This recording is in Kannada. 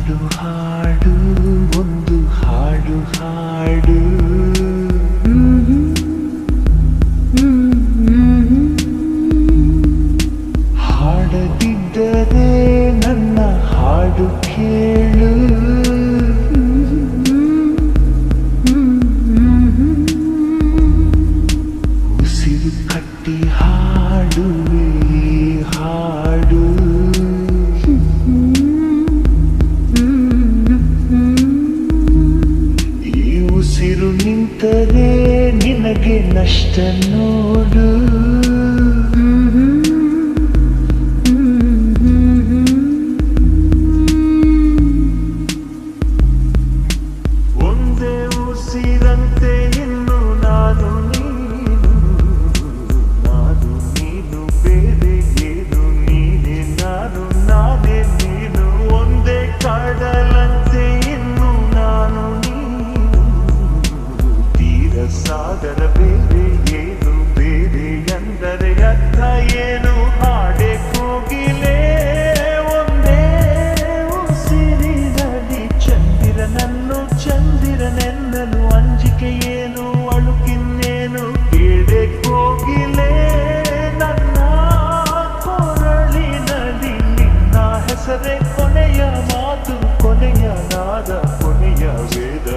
ಹಾಡು ಹಾಡು ಒಂದು ಹಾಡು ಹಾಡು ಹಾಡದಿದ್ದರೆ ನನ್ನ ಹಾಡು ಕೇಳು ಉಸಿರು ಕಟ್ಟಿ ಹಾಡುವೆ ಹಾಡು ಈ ಉಸಿರು ನಿಂತರೆ ನಿನಗೆ ನಷ್ಟ ನೋಡು ಉಸಿರಂತೆ ಇನ್ನು ನಾನು ನೀನು ಬೇರೆ ಏನು ನೀನೆ ನಾನು ನಾನೇ ನೀನು ಒಂದೇ ಕಡಲಂತೆ ಇನ್ನು ನಾನು ನೀನು ತೀರ ಸಾಗರ ಬೇರೆ ಏನು ಬೇರೆ ಎಂದರೆ ಅರ್ಥ ಏನು ಹಾಡೆ ಕೋಗಿಲೆ ಒಂದೇ ಉಸಿರಿನಲ್ಲಿ ಚಂದಿರನೆನ್ನಲು ಅಂಜಿಕೆ ಏನು ಅಳುಕಿನ್ನೇನು ಕೇಳೆ ಕೋಗಿಲೆ ನನ್ನ ಕೊರಳಿನಲ್ಲಿ ನಿನ್ನ ಹೆಸರೇ ಕೊನೆಯ ಮಾತು ಕೊನೆಯ ನಾದ ಕೊನೆಯ ವೇದ